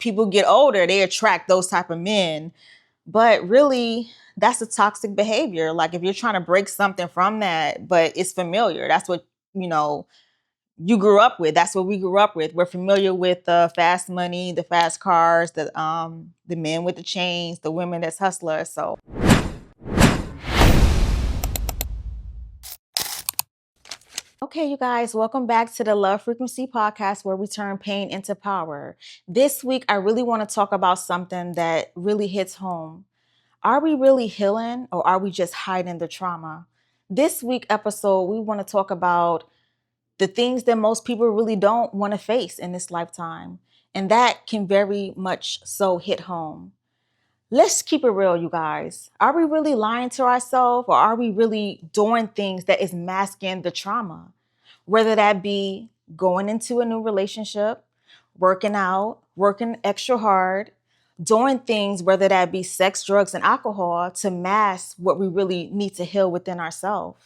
people get older, they attract those type of men. But really, that's a toxic behavior. Like if you're trying to break something from that, but it's familiar, that's what, you know, you grew up with. That's what we grew up with. We're familiar with the fast money, the fast cars, the men with the chains, the women that's hustlers. So okay, you guys, welcome back to the Love Frequency podcast where we turn pain into power. This week, I really want to talk about something that really hits home. Are we really healing or are we just hiding the trauma? This week episode, we want to talk about the things that most people really don't want to face in this lifetime. And that can very much so hit home. Let's keep it real, you guys. Are we really lying to ourselves or are we really doing things that is masking the trauma? Whether that be going into a new relationship, working out, working extra hard, doing things, whether that be sex, drugs, and alcohol, to mask what we really need to heal within ourselves.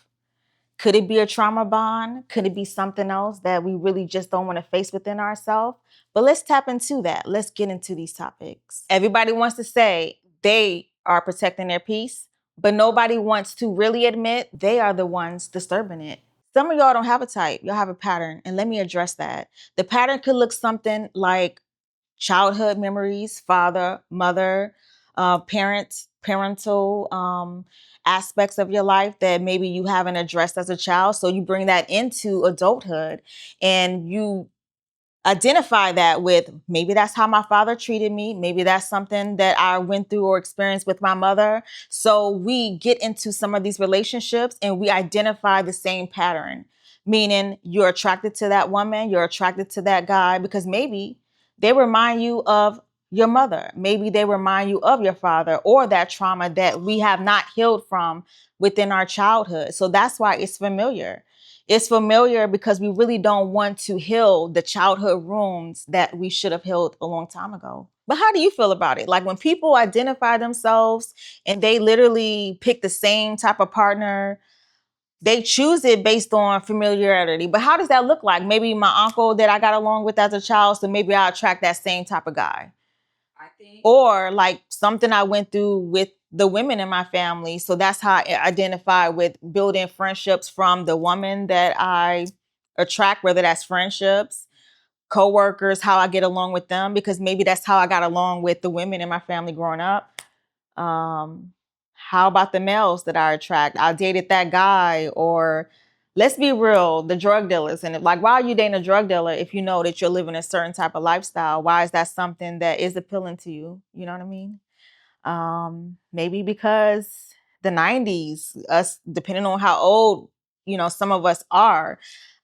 Could it be a trauma bond? Could it be something else that we really just don't want to face within ourselves? But let's tap into that. Let's get into these topics. Everybody wants to say they are protecting their peace, but nobody wants to really admit they are the ones disturbing it. Some of y'all don't have a type. Y'all have a pattern. And let me address that. The pattern could look something like childhood memories, father, mother, parental aspects of your life that maybe you haven't addressed as a child. So you bring that into adulthood and you identify that with maybe that's how my father treated me. Maybe that's something that I went through or experienced with my mother. So we get into some of these relationships and we identify the same pattern, meaning you're attracted to that woman, you're attracted to that guy because maybe they remind you of your mother. Maybe they remind you of your father or that trauma that we have not healed from within our childhood. So that's why it's familiar. It's familiar because we really don't want to heal the childhood wounds that we should have healed a long time ago. But how do you feel about it? Like when people identify themselves and they literally pick the same type of partner, they choose it based on familiarity. But how does that look like? Maybe my uncle that I got along with as a child, so maybe I attract that same type of guy. Or like something I went through with the women in my family. So that's how I identify with building friendships from the woman that I attract, whether that's friendships, coworkers, how I get along with them, because maybe that's how I got along with the women in my family growing up. How about the males that I attract? I dated that guy, or let's be real, the drug dealers. And like, why are you dating a drug dealer if you know that you're living a certain type of lifestyle? Why is that something that is appealing to you? You know what I mean? Maybe because the 90s, us, depending on how old, you know, some of us are,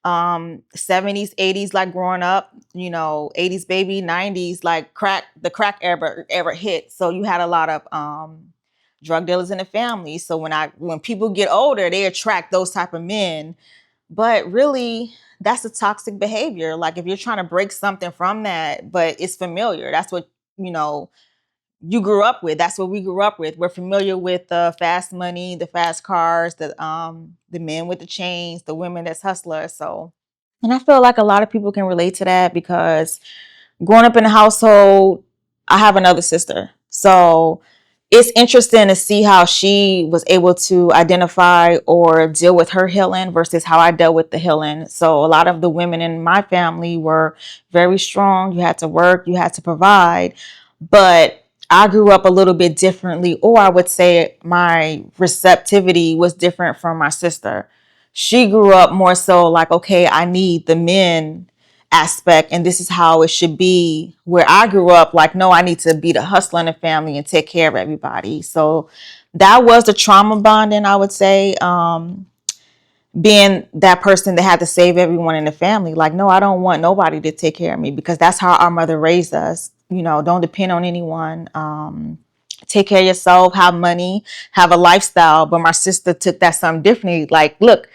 70s, 80s, like growing up, you know, 80s baby, 90s, like the crack ever hit. So you had a lot of drug dealers in the family. So when people get older, they attract those type of men. But really, that's a toxic behavior. Like if you're trying to break something from that, but it's familiar, that's what, you know, you grew up with. That's what we grew up with. We're familiar with the fast money, the fast cars, the men with the chains, the women that's hustlers. So, and I feel like a lot of people can relate to that because growing up in a household, I have another sister. So it's interesting to see how she was able to identify or deal with her healing versus how I dealt with the healing. So a lot of the women in my family were very strong. You had to work, you had to provide. But I grew up a little bit differently, or I would say my receptivity was different from my sister. She grew up more so like, okay, I need the men aspect and this is how it should be. Where I grew up like, no, I need to be the hustler in the family and take care of everybody. So that was the trauma bonding, I would say. Being that person that had to save everyone in the family. Like, no, I don't want nobody to take care of me because that's how our mother raised us. You know, don't depend on anyone. Take care of yourself, have money, have a lifestyle. But my sister took that something differently. Like, look,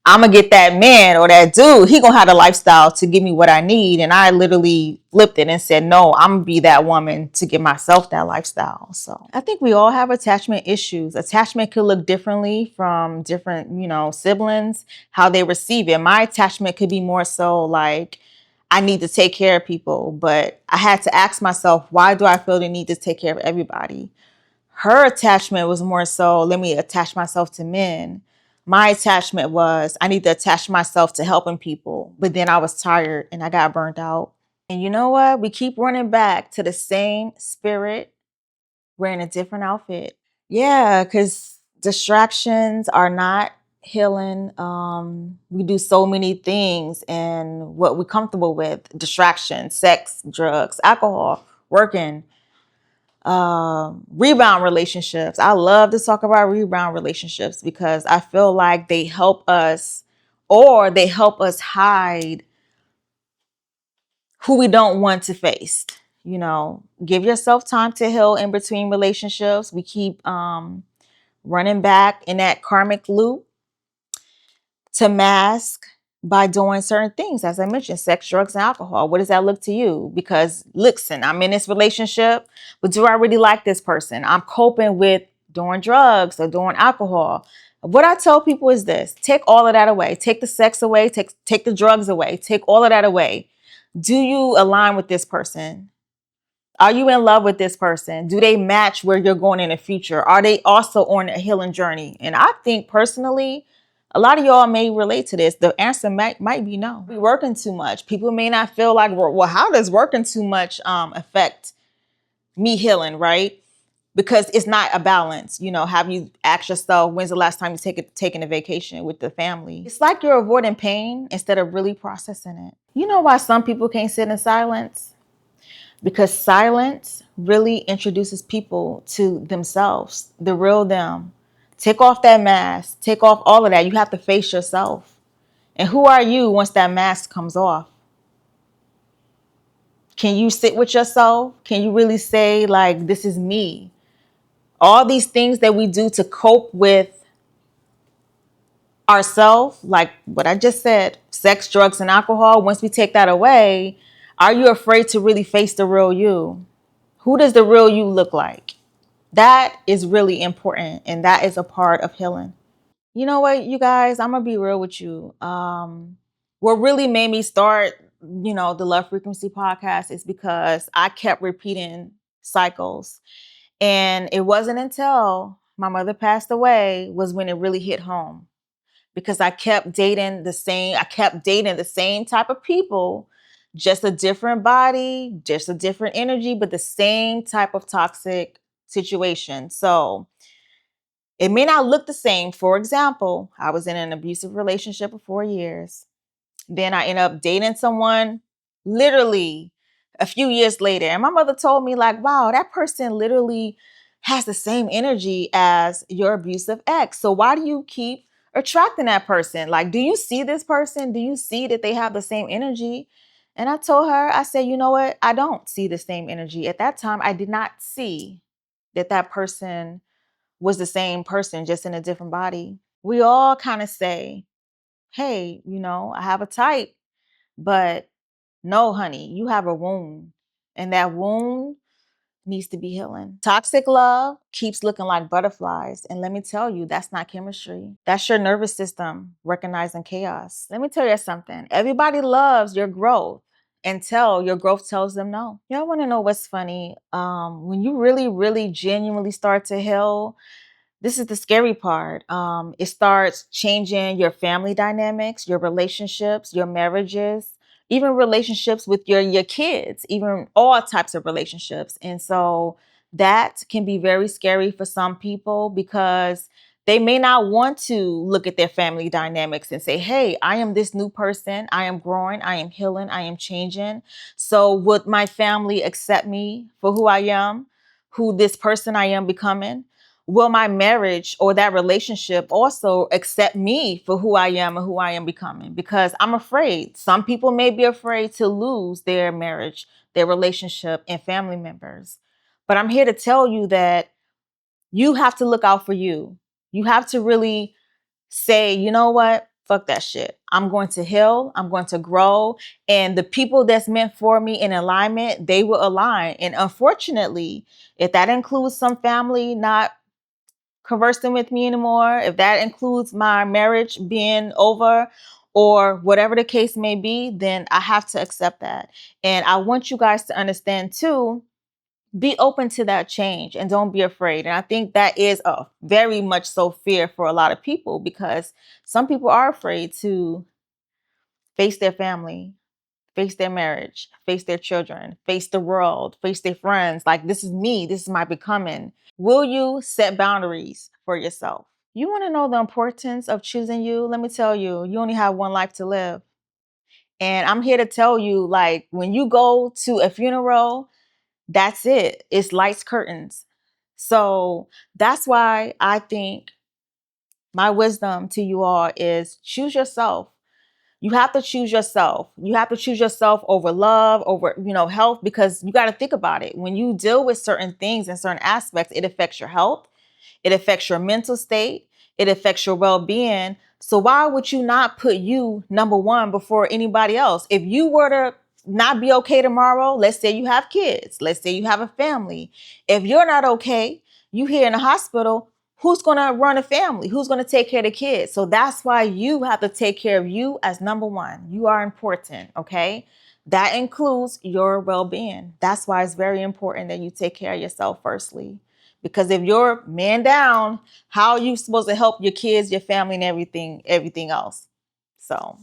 I'm gonna get that man or that dude. He gonna have a lifestyle to give me what I need. And I literally flipped it and said, no, I'm gonna be that woman to give myself that lifestyle. So I think we all have attachment issues. Attachment could look differently from different, you know, siblings, how they receive it. My attachment could be more so like, I need to take care of people. But I had to ask myself, why do I feel the need to take care of everybody? Her attachment was more so, let me attach myself to men. My attachment was, I need to attach myself to helping people. But then I was tired and I got burnt out. And you know what? We keep running back to the same spirit, wearing a different outfit. Yeah, because distractions are not healing. We do so many things and what we're comfortable with: distraction, sex, drugs, alcohol, working, rebound relationships. I love to talk about rebound relationships because I feel like they help us, or they help us hide who we don't want to face. You know, give yourself time to heal in between relationships. We keep running back in that karmic loop to mask by doing certain things. As I mentioned, sex, drugs, and alcohol. What does that look to you? Because listen, I'm in this relationship, but do I really like this person? I'm coping with doing drugs or doing alcohol. What I tell people is this: take all of that away. Take the sex away, take the drugs away, take all of that away. Do you align with this person? Are you in love with this person? Do they match where you're going in the future? Are they also on a healing journey? And I think personally, a lot of y'all may relate to this. The answer might be no. We're working too much. People may not feel like, well, how does working too much affect me healing, right? Because it's not a balance. You know, have you asked yourself, when's the last time you taken a vacation with the family? It's like you're avoiding pain instead of really processing it. You know why some people can't sit in silence? Because silence really introduces people to themselves, the real them. Take off that mask, take off all of that. You have to face yourself. And who are you once that mask comes off? Can you sit with yourself? Can you really say, like, this is me? All these things that we do to cope with ourselves, like what I just said, sex, drugs, and alcohol, once we take that away, are you afraid to really face the real you? Who does the real you look like? That is really important, and that is a part of healing. You know what, you guys, I'm gonna be real with you. What really made me start, the Love Frequency podcast is because I kept repeating cycles. And it wasn't until my mother passed away was when it really hit home. Because I kept dating the same type of people, just a different body, just a different energy, but the same type of toxic situation. So it may not look the same. For example, I was in an abusive relationship for 4 years. Then I ended up dating someone literally a few years later. And my mother told me, like, wow, that person literally has the same energy as your abusive ex. So why do you keep attracting that person? Like, do you see this person? Do you see that they have the same energy? And I told her, I said, you know what? I don't see the same energy. At that time, I did not see that that person was the same person, just in a different body. We all kind of say, hey, I have a type, but no, honey, you have a wound, and that wound needs to be healing. Toxic love keeps looking like butterflies. And let me tell you, that's not chemistry. That's your nervous system recognizing chaos. Let me tell you something. Everybody loves your growth until your growth tells them no. Y'all want to know what's funny? When you really, really genuinely start to heal, this is the scary part. It starts changing your family dynamics, your relationships, your marriages, even relationships with your kids, even all types of relationships. And so that can be very scary for some people because they may not want to look at their family dynamics and say, hey, I am this new person. I am growing. I am healing. I am changing. So would my family accept me for who I am, who this person I am becoming? Will my marriage or that relationship also accept me for who I am and who I am becoming? Because I'm afraid. Some people may be afraid to lose their marriage, their relationship, and family members. But I'm here to tell you that you have to look out for you. You have to really say, you know what? Fuck that shit. I'm going to heal. I'm going to grow. And the people that's meant for me in alignment, they will align. And unfortunately, if that includes some family not conversing with me anymore, if that includes my marriage being over, or whatever the case may be, then I have to accept that. And I want you guys to understand too, be open to that change and don't be afraid. And I think that is a very much so fear for a lot of people, because some people are afraid to face their family, face their marriage, face their children, face the world, face their friends. Like, this is me, this is my becoming. Will you set boundaries for yourself? You want to know the importance of choosing you? Let me tell you, you only have one life to live. And I'm here to tell you, like, when you go to a funeral, that's it. It's lights, curtains. So that's why I think my wisdom to you all is choose yourself. You have to choose yourself. You have to choose yourself over love, over, health, because you got to think about it. When you deal with certain things and certain aspects, it affects your health. It affects your mental state. It affects your well-being. So why would you not put you number one before anybody else? If you were to not be okay tomorrow, let's say you have kids, let's say you have a family. If you're not okay, you here in the hospital, who's going to run a family? Who's going to take care of the kids? So that's why you have to take care of you as number one. You are important, okay? That includes your well-being. That's why it's very important that you take care of yourself firstly. Because if you're man down, how are you supposed to help your kids, your family, and everything else? So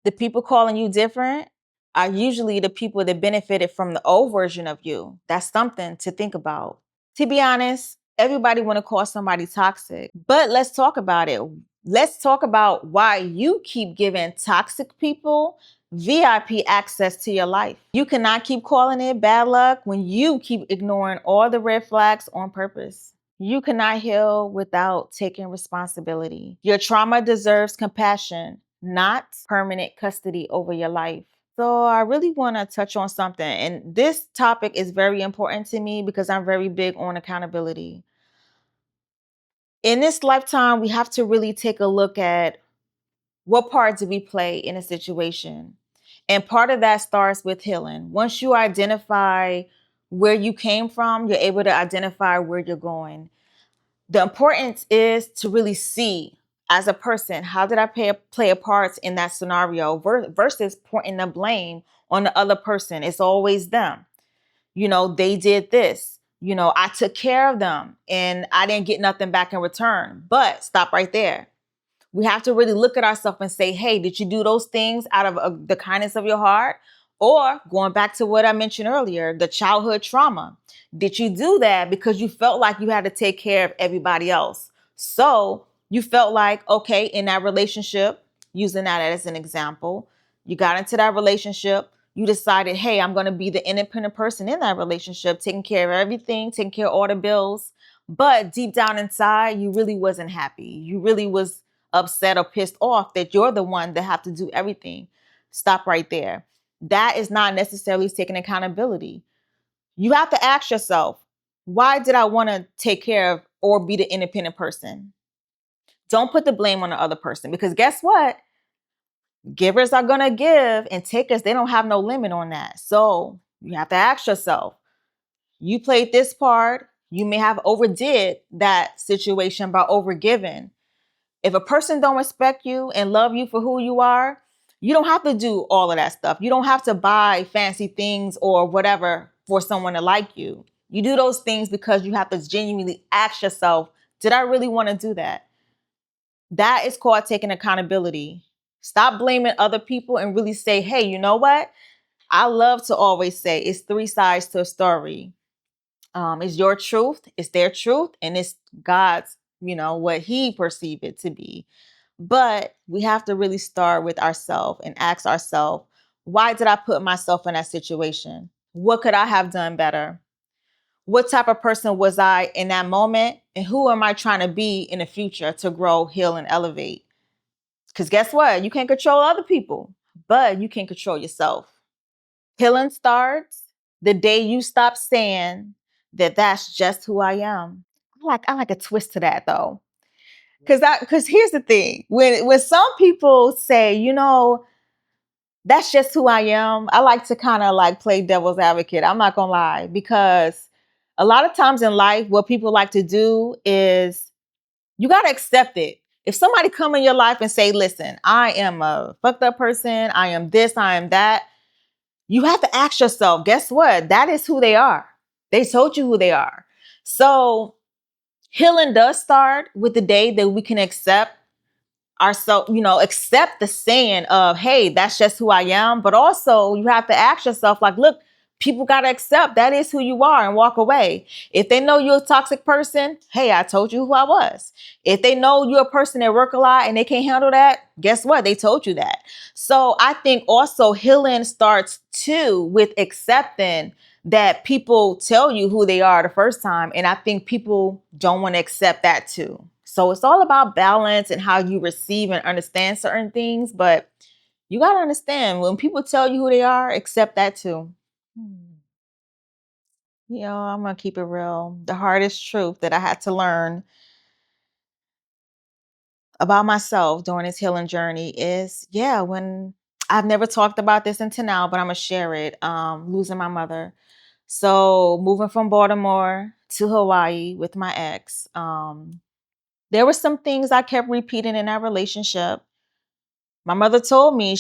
the people calling you different are usually the people that benefited from the old version of you. That's something to think about. To be honest, everybody want to call somebody toxic, but let's talk about it. Let's talk about why you keep giving toxic people VIP access to your life. You cannot keep calling it bad luck when you keep ignoring all the red flags on purpose. You cannot heal without taking responsibility. Your trauma deserves compassion, not permanent custody over your life. So I really want to touch on something. And this topic is very important to me because I'm very big on accountability. In this lifetime, we have to really take a look at what part do we play in a situation. And part of that starts with healing. Once you identify where you came from, you're able to identify where you're going. The importance is to really see as a person, how did I play a part in that scenario versus pointing the blame on the other person. It's always them. They did this. I took care of them and I didn't get nothing back in return. But stop right there. We have to really look at ourselves and say, hey, did you do those things out of the kindness of your heart? Or going back to what I mentioned earlier, the childhood trauma. Did you do that because you felt like you had to take care of everybody else? So you felt like, okay, in that relationship, using that as an example, you got into that relationship, you decided, hey, I'm going to be the independent person in that relationship, taking care of everything, taking care of all the bills. But deep down inside, you really wasn't happy. You really was upset or pissed off that you're the one that have to do everything. Stop right there. That is not necessarily taking accountability. You have to ask yourself, why did I want to take care of or be the independent person? Don't put the blame on the other person, because guess what? Givers are going to give and takers, they don't have no limit on that. So you have to ask yourself, you played this part. You may have overdid that situation by overgiving. If a person don't respect you and love you for who you are, you don't have to do all of that stuff. You don't have to buy fancy things or whatever for someone to like you. You do those things because you have to genuinely ask yourself, did I really want to do that? That is called taking accountability. Stop blaming other people and really say, hey, you know what? I love to always say it's three sides to a story. It's your truth, it's their truth, and it's God's, what he perceived it to be. But we have to really start with ourselves and ask ourselves, why did I put myself in that situation? What could I have done better? What type of person was I in that moment? And who am I trying to be in the future to grow, heal, and elevate? Because guess what? You can't control other people, but you can control yourself. Healing starts the day you stop saying that that's just who I am. I like a twist to that though. Because here's the thing. When some people say, that's just who I am, I like to kind of like play devil's advocate. I'm not gonna lie, because a lot of times in life, what people like to do is you gotta accept it. If somebody come in your life and say, listen, I am a fucked up person, I am this, I am that, you have to ask yourself, guess what? That is who they are. They told you who they are. So healing does start with the day that we can accept ourselves, accept the saying of, hey, that's just who I am. But also you have to ask yourself, like, look, people got to accept that is who you are and walk away. If they know you're a toxic person, hey, I told you who I was. If they know you're a person that work a lot and they can't handle that, guess what? They told you that. So I think also healing starts too with accepting that people tell you who they are the first time. And I think people don't want to accept that too. So it's all about balance and how you receive and understand certain things. But you got to understand when people tell you who they are, accept that too. I'm going to keep it real. The hardest truth that I had to learn about myself during this healing journey is, when I've never talked about this until now, but I'm going to share it. Losing my mother. So moving from Baltimore to Hawaii with my ex, there were some things I kept repeating in that relationship. My mother told me,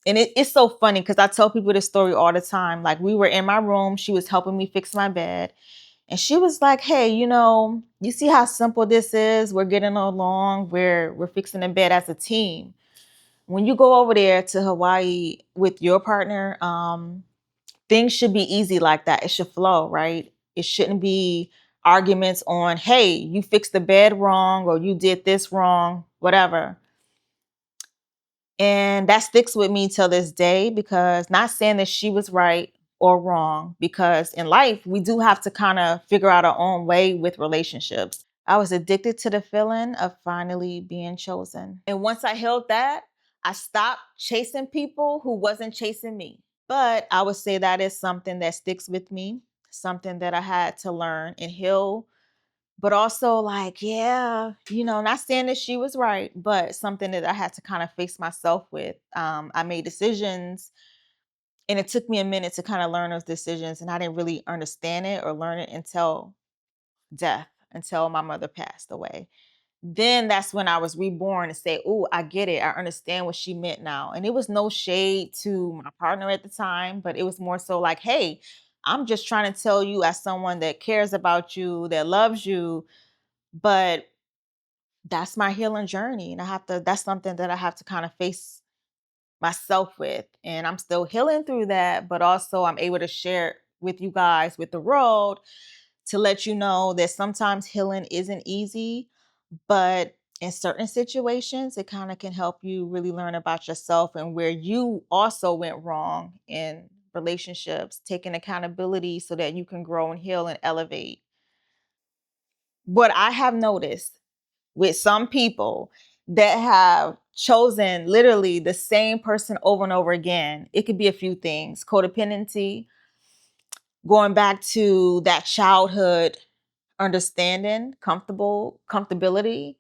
and it's so funny because I tell people this story all the time. Like, we were in my room, she was helping me fix my bed. And she was like, hey, you see how simple this is? We're getting along. We're fixing the bed as a team. When you go over there to Hawaii with your partner, things should be easy like that. It should flow, right? It shouldn't be arguments on, hey, you fixed the bed wrong or you did this wrong, whatever. And that sticks with me till this day, because not saying that she was right or wrong, because in life, we do have to kind of figure out our own way with relationships. I was addicted to the feeling of finally being chosen. And once I healed that, I stopped chasing people who wasn't chasing me. But I would say that is something that sticks with me, something that I had to learn and heal. But also, like, not saying that she was right, but something that I had to kind of face myself with. I made decisions, and it took me a minute to kind of learn those decisions, and I didn't really understand it or learn it until death, until my mother passed away. Then that's when I was reborn to say, oh, I get it. I understand what she meant now. And it was no shade to my partner at the time, but it was more so like, hey, I'm just trying to tell you as someone that cares about you, that loves you, but that's my healing journey. And that's something that I have to kind of face myself with. And I'm still healing through that, but also I'm able to share it with you guys, with the world, to let you know that sometimes healing isn't easy, but in certain situations, it kind of can help you really learn about yourself and where you also went wrong in relationships, taking accountability so that you can grow and heal and elevate. What I have noticed with some people that have chosen literally the same person over and over again, it could be a few things: codependency, going back to that childhood understanding, comfortability.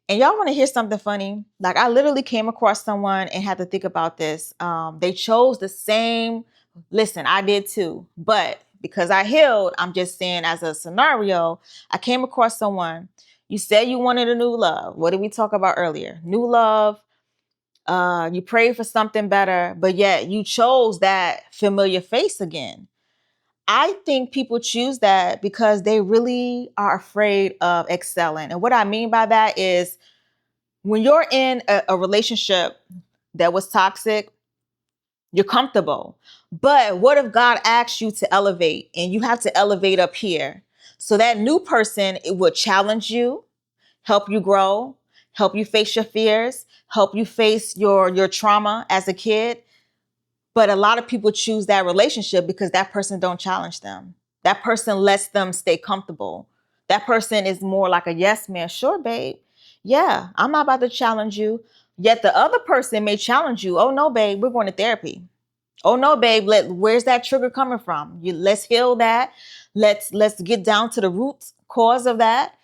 And y'all want to hear something funny? Like, I literally came across someone and had to think about this. They chose the same. Listen, I did too, but because I healed, I'm just saying as a scenario, I came across someone. You said you wanted a new love. What did we talk about earlier? New love. You prayed for something better, but yet you chose that familiar face again. I think people choose that because they really are afraid of excelling. And what I mean by that is, when you're in a relationship that was toxic, you're comfortable. But what if God asks you to elevate and you have to elevate up here? So that new person, it will challenge you, help you grow, help you face your fears, help you face your trauma as a kid. But a lot of people choose that relationship because that person don't challenge them. That person lets them stay comfortable. That person is more like a yes man. Sure, babe. Yeah, I'm not about to challenge you. Yet the other person may challenge you. Oh no, babe, we're going to therapy. Oh no, babe, where's that trigger coming from? Let's heal that. Let's get down to the root cause of that.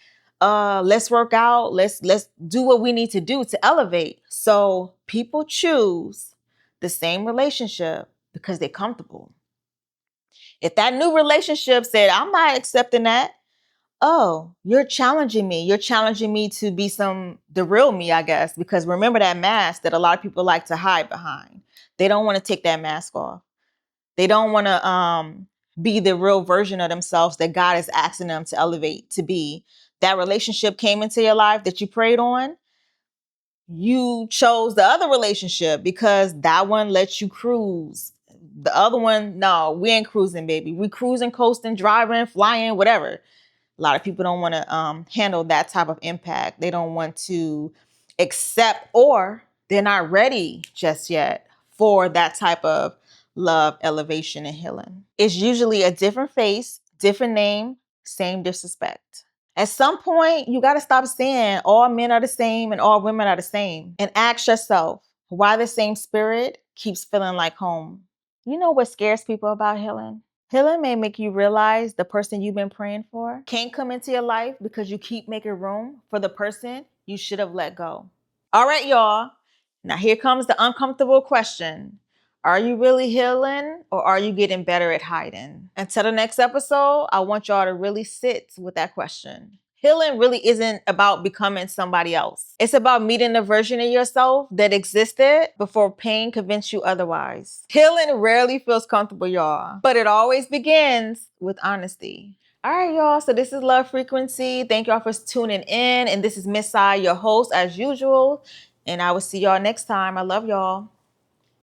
Let's work out. Let's do what we need to do to elevate. So people choose the same relationship because they're comfortable. If that new relationship said, I'm not accepting that, oh, you're challenging me. You're challenging me to be the real me, I guess, because remember that mask that a lot of people like to hide behind. They don't want to take that mask off. They don't want to be the real version of themselves that God is asking them to elevate to be. That relationship came into your life that you prayed on. You chose the other relationship because that one lets you cruise. The other one, no, we ain't cruising, baby. We cruising, coasting, driving, flying, whatever. A lot of people don't want to handle that type of impact. They don't want to accept, or they're not ready just yet for that type of love, elevation, and healing. It's usually a different face, different name, same disrespect. At some point, you got to stop saying all men are the same and all women are the same and ask yourself why the same spirit keeps feeling like home. You know what scares people about healing? Healing may make you realize the person you've been praying for can't come into your life because you keep making room for the person you should have let go. All right, y'all. Now here comes the uncomfortable question. Are you really healing or are you getting better at hiding? Until the next episode, I want y'all to really sit with that question. Healing really isn't about becoming somebody else. It's about meeting the version of yourself that existed before pain convinced you otherwise. Healing rarely feels comfortable, y'all, but it always begins with honesty. All right, y'all. So this is Love Frequency. Thank y'all for tuning in. And this is Miss Sai, your host, as usual. And I will see y'all next time. I love y'all.